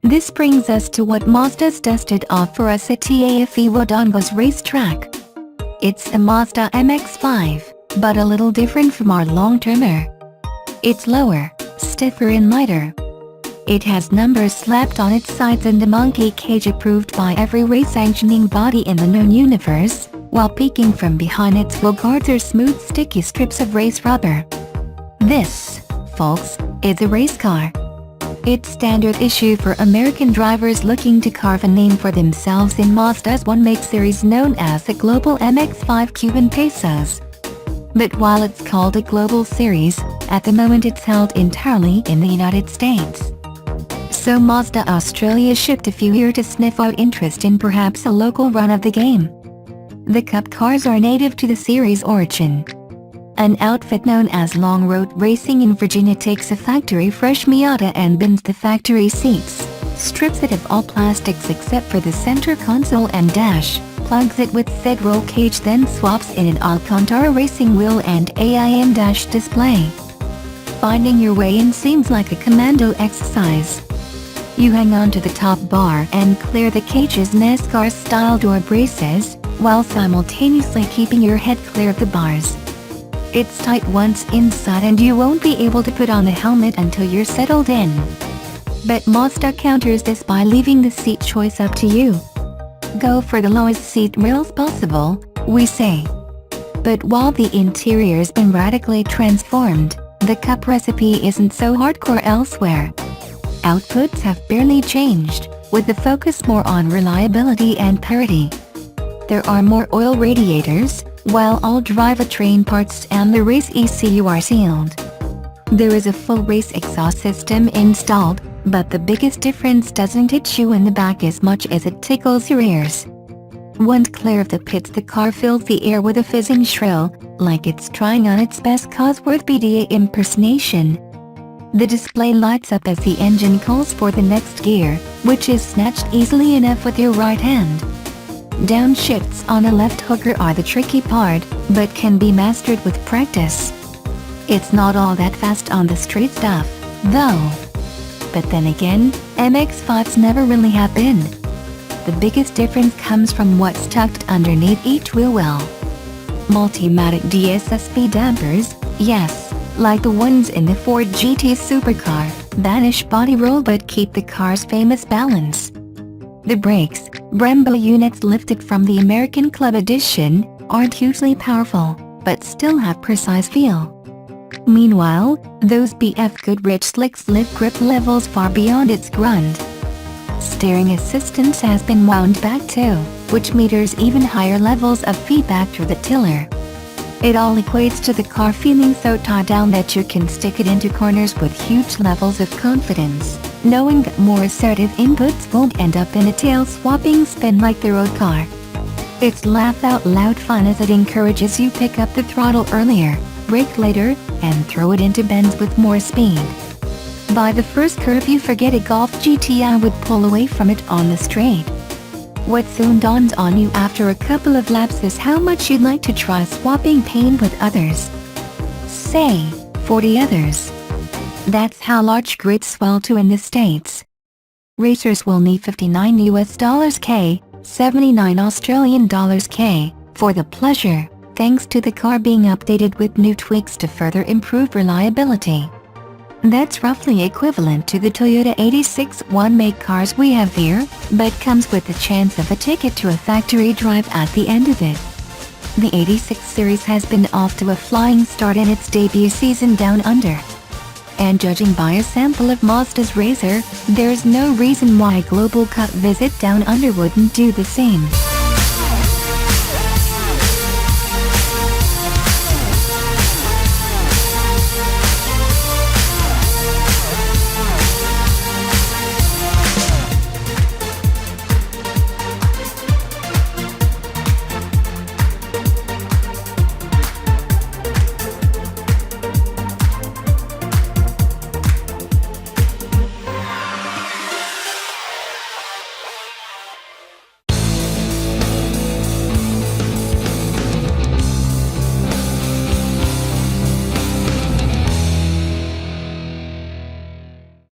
This brings us to what Mazda's dusted off for us at TAFE Wodonga's racetrack. It's a Mazda MX-5, but a little different from our long-termer. It's lower, stiffer and lighter. It has numbers slapped on its sides and a monkey cage approved by every race-sanctioning body in the known universe, while peeking from behind its wheel guards are smooth sticky strips of race rubber. This, folks, is a race car. It's standard issue for American drivers looking to carve a name for themselves in Mazda's 1-make series known as the Global MX-5 Cuban Pesos. But while it's called a global series, at the moment it's held entirely in the United States. So Mazda Australia shipped a few here to sniff out interest in perhaps a local run of the game. The Cup cars are native to the series' origin. An outfit known as Long Road Racing in Virginia takes a factory-fresh Miata and bends the factory seats, strips it of all plastics except for the center console and dash, plugs it with said roll cage, then swaps in an Alcantara racing wheel and AIM dash display. Finding your way in seems like a commando exercise. You hang on to the top bar and clear the cage's NASCAR-style door braces, while simultaneously keeping your head clear of the bars. It's tight once inside and you won't be able to put on a helmet until you're settled in. But Mazda counters this by leaving the seat choice up to you. Go for the lowest seat rails possible, we say. But while the interior's been radically transformed, the Cup recipe isn't so hardcore elsewhere. Outputs have barely changed, with the focus more on reliability and parity. There are more oil radiators, while all drivetrain parts and the race ECU are sealed. There is a full race exhaust system installed, but the biggest difference doesn't hit you in the back as much as it tickles your ears. Once clear of the pits, the car fills the air with a fizzing shrill, like it's trying on its best Cosworth BDA impersonation. The display lights up as the engine calls for the next gear, which is snatched easily enough with your right hand. Downshifts on a left hooker are the tricky part, but can be mastered with practice. It's not all that fast on the straight stuff, though. But then again, MX-5s never really have been. The biggest difference comes from what's tucked underneath each wheel well. Multimatic DSSP dampers, yes, like the ones in the Ford GT supercar, banish body roll but keep the car's famous balance. The brakes, Brembo units lifted from the American Club Edition, aren't hugely powerful, but still have precise feel. Meanwhile, those BF Goodrich slicks lift grip levels far beyond its grunt. Steering assistance has been wound back too, which meters even higher levels of feedback through the tiller. It all equates to the car feeling so tied down that you can stick it into corners with huge levels of confidence, knowing that more assertive inputs won't end up in a tail-swapping spin like the road car. It's laugh-out-loud fun as it encourages you pick up the throttle earlier, brake later, and throw it into bends with more speed. By the first curve you forget a Golf GTI would pull away from it on the straight. What soon dawns on you after a couple of laps is how much you'd like to try swapping paint with others. Say, 40 others. That's how large grids swell to in the States. Racers will need $59 K, $79 Australian dollars K, for the pleasure, thanks to the car being updated with new tweaks to further improve reliability. That's roughly equivalent to the Toyota 86 1-make cars we have here, but comes with the chance of a ticket to a factory drive at the end of it. The 86 series has been off to a flying start in its debut season down under. And judging by a sample of Mazda's Razor, there's no reason why a Global Cup visit down under wouldn't do the same.